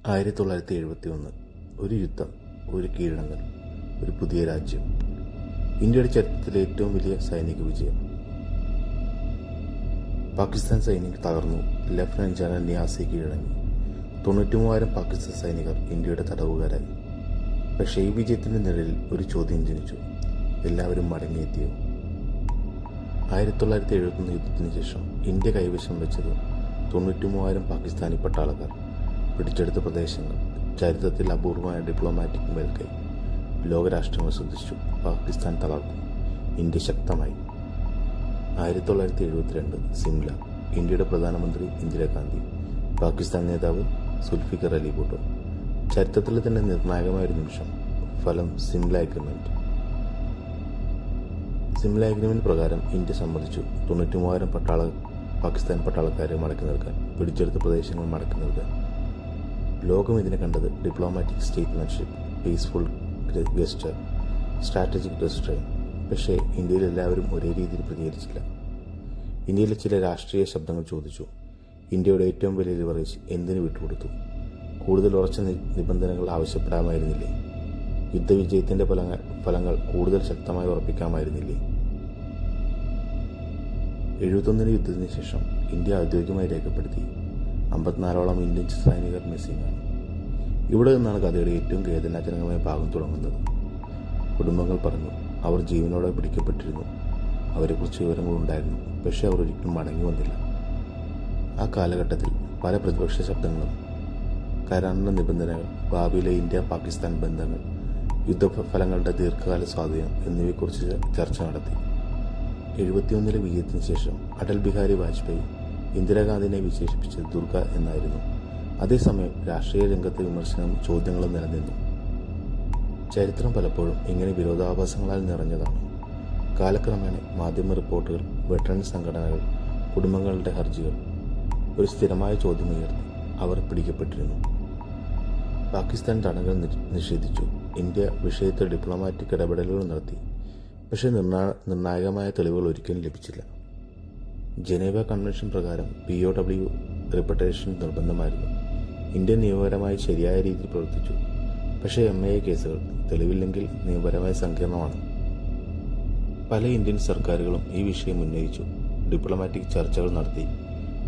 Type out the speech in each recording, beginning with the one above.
1971 ഒരു യുദ്ധം, ഒരു കീഴടങ്ങൽ, ഒരു പുതിയ രാജ്യം. ഇന്ത്യയുടെ ചരിത്രത്തിലെ ഏറ്റവും വലിയ സൈനിക വിജയം. പാകിസ്ഥാൻ സൈനികർ തകർന്നു. ലഫ്റ്റനന്റ് ജനറൽ നിയാസി കീഴടങ്ങി. 93,000 പാകിസ്ഥാൻ സൈനികർ ഇന്ത്യയുടെ തടവുകാരായി. പക്ഷേ ഈ വിജയത്തിന്റെ നിഴലിൽ ഒരു ചോദ്യം ജനിച്ചു: എല്ലാവരും മടങ്ങിയെത്തിയോ? 1971 യുദ്ധത്തിന് ശേഷം ഇന്ത്യ കൈവശം വെച്ചത് 93,000 പാകിസ്ഥാനി പട്ടാളക്കാർ, പിടിച്ചെടുത്ത പ്രദേശങ്ങൾ, ചരിത്രത്തിൽ അപൂർവമായ ഡിപ്ലോമാറ്റിക് മേൽക്കൈ. ലോകരാഷ്ട്രങ്ങൾ ശ്രദ്ധിച്ചു. പാകിസ്ഥാൻ തളർന്നു. ഇന്ത്യ ശക്തമായി. 1972 സിംല. ഇന്ത്യയുടെ പ്രധാനമന്ത്രി ഇന്ദിരാഗാന്ധി, പാകിസ്ഥാൻ നേതാവ് സുൽഫിക്കർ അലി ഭൂട്ടോ. ചരിത്രത്തിലെ തന്നെ നിർണായകമായ ഒരു നിമിഷം. ഫലം സിംല അഗ്രിമെന്റ്. സിംല അഗ്രിമെന്റ് പ്രകാരം ഇന്ത്യ സമ്മതിച്ചു 93,000 പാകിസ്ഥാൻ പട്ടാളക്കാരെ മടക്കി നൽകാൻ, പിടിച്ചെടുത്ത പ്രദേശങ്ങൾ മടക്കി നൽകാൻ. ലോകം ഇതിനെ കണ്ടത് diplomatic statesmanship, peaceful gesture, strategic restraint. പക്ഷേ ഇന്ത്യയിൽ എല്ലാവരും ഒരേ രീതിയിൽ പ്രതികരിച്ചില്ല. ഇന്ത്യയിലെ ചില രാഷ്ട്രീയ ശബ്ദങ്ങൾ ചോദിച്ചു: ഇന്ത്യയുടെ ഏറ്റവും വലിയ ലിവറേജ് എന്തിനു വിട്ടുകൊടുത്തു? കൂടുതൽ ഉറച്ച നിബന്ധനകൾ ആവശ്യപ്പെടാമായിരുന്നില്ലേ? യുദ്ധവിജയത്തിന്റെ ഫലങ്ങൾ കൂടുതൽ ശക്തമായി ഉറപ്പിക്കാമായിരുന്നില്ലേ? 71 യുദ്ധത്തിന് ശേഷം ഇന്ത്യ ഔദ്യോഗികമായി രേഖപ്പെടുത്തി 54ഓളം ഇന്ത്യൻ സൈനികർ മിസ്സിംഗ് ആണ്. ഇവിടെ നിന്നാണ് കഥയുടെ ഏറ്റവും വേദനാജനകമായ ഭാഗം തുടങ്ങുന്നത്. കുടുംബങ്ങൾ പറഞ്ഞു അവർ ജീവനോടെ പിടിക്കപ്പെട്ടിരുന്നു. അവരെക്കുറിച്ച് വിവരങ്ങളുണ്ടായിരുന്നു, പക്ഷേ അവർ ഒരിക്കലും മടങ്ങി വന്നില്ല. ആ കാലഘട്ടത്തിൽ പല പ്രതിപക്ഷ ശബ്ദങ്ങളും കരാറിന്റെ നിബന്ധനകൾ, ഭാവിയിലെ ഇന്ത്യ പാകിസ്ഥാൻ ബന്ധങ്ങൾ, യുദ്ധഫലങ്ങളുടെ ദീർഘകാല സ്വാധീനം എന്നിവയെക്കുറിച്ച് ചർച്ച നടത്തി. 71 വിജയത്തിന് ശേഷം അടൽ ബിഹാരി വാജ്പേയി ഇന്ദിരാഗാന്ധിനെ വിശേഷിപ്പിച്ചത് ദുർഗ എന്നായിരുന്നു. അതേസമയം രാഷ്ട്രീയ രംഗത്തെ വിമർശനവും ചോദ്യങ്ങളും നിലനിന്നു. ചരിത്രം പലപ്പോഴും ഇങ്ങനെ വിരോധാഭാസങ്ങളാൽ നിറഞ്ഞതാണ്. കാലക്രമേണ മാധ്യമ റിപ്പോർട്ടുകൾ, വെറ്ററൻ സംഘടനകൾ, കുടുംബങ്ങളുടെ ഹർജികൾ ഒരു സ്ഥിരമായ ചോദ്യം ഉയർത്തി: അവർ പിടിക്കപ്പെട്ടിരുന്നു. പാകിസ്ഥാൻ തടങ്കൽ നിഷേധിച്ചു. ഇന്ത്യ വിഷയത്തിൽ ഡിപ്ലോമാറ്റിക് ഇടപെടലുകൾ നടത്തി. പക്ഷേ നിർണായകമായ തെളിവുകൾ ഒരിക്കലും ലഭിച്ചില്ല. ജനീവ കൺവെൻഷൻ പ്രകാരം POW റിപ്പട്ടേഷൻ നിർബന്ധമായിരുന്നു. ഇന്ത്യ നിയമപരമായി ശരിയായ രീതിയിൽ പ്രവർത്തിച്ചു. പക്ഷേ MIA കേസുകൾ തെളിവില്ലെങ്കിൽ നിയമപരമായി സങ്കീർണമാണ്. പല ഇന്ത്യൻ സർക്കാരുകളും ഈ വിഷയം ഉന്നയിച്ചു. ഡിപ്ലോമാറ്റിക് ചർച്ചകൾ നടത്തി.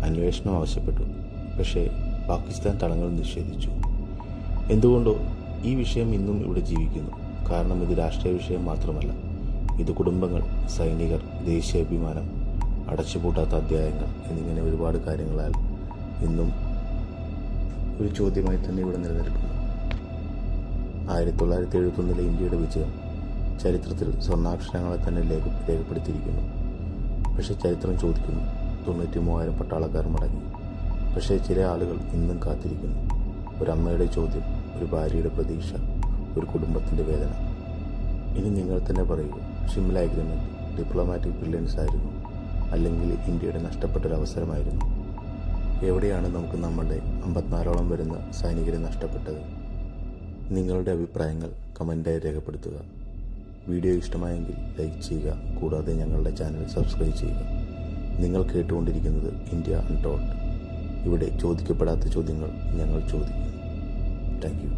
അന്വേഷണം ആവശ്യപ്പെട്ടു. പക്ഷേ പാകിസ്ഥാൻ തടങ്കൽ നിഷേധിച്ചു. എന്തുകൊണ്ടോ ഈ വിഷയം ഇന്നും ഇവിടെ ജീവിക്കുന്നു. കാരണം ഇത് രാഷ്ട്രീയ വിഷയം മാത്രമല്ല. ഇത് കുടുംബങ്ങൾ, സൈനികർ, ദേശീയാഭിമാനം, അടച്ചുപൂട്ടാത്ത അധ്യായങ്ങൾ എന്നിങ്ങനെ ഒരുപാട് കാര്യങ്ങളാൽ ഇന്നും ഒരു ചോദ്യമായി തന്നെ ഇവിടെ നിലനിൽക്കുന്നു. 1971 ഇന്ത്യയുടെ വിജയം ചരിത്രത്തിൽ സ്വർണ്ണാക്ഷരങ്ങളെ തന്നെ രേഖപ്പെടുത്തിയിരിക്കുന്നു. പക്ഷേ ചരിത്രം ചോദിക്കുന്നു: 93,000 പട്ടാളക്കാർ മടങ്ങി. പക്ഷേ ചില ആളുകൾ ഇന്നും കാത്തിരിക്കുന്നു. ഒരു അമ്മയുടെ ചോദ്യം, ഒരു ഭാര്യയുടെ പ്രതീക്ഷ, ഒരു കുടുംബത്തിന്റെ വേദന. ഇനി നിങ്ങൾ തന്നെ പറയൂ, ഷിംല അഗ്രിമെന്റ് ഡിപ്ലോമാറ്റിക് ബ്രില്യൻസ് ആയിരുന്നു, അല്ലെങ്കിൽ ഇന്ത്യയുടെ നഷ്ടപ്പെട്ടൊരവസരമായിരുന്നു? എവിടെയാണ് നമുക്ക് നമ്മളുടെ 54ഓളം വരുന്ന സൈനികരെ നഷ്ടപ്പെട്ടത്? നിങ്ങളുടെ അഭിപ്രായങ്ങൾ കമൻ്റായി രേഖപ്പെടുത്തുക. വീഡിയോ ഇഷ്ടമായെങ്കിൽ ലൈക്ക് ചെയ്യുക. കൂടാതെ ഞങ്ങളുടെ ചാനൽ സബ്സ്ക്രൈബ് ചെയ്യുക. നിങ്ങൾ കേട്ടുകൊണ്ടിരിക്കുന്നത് ഇന്ത്യ അൺടോൾഡ്. ഇവിടെ ചോദിക്കപ്പെടാത്ത ചോദ്യങ്ങൾ ഞങ്ങൾ ചോദിക്കുന്നു. Thank you.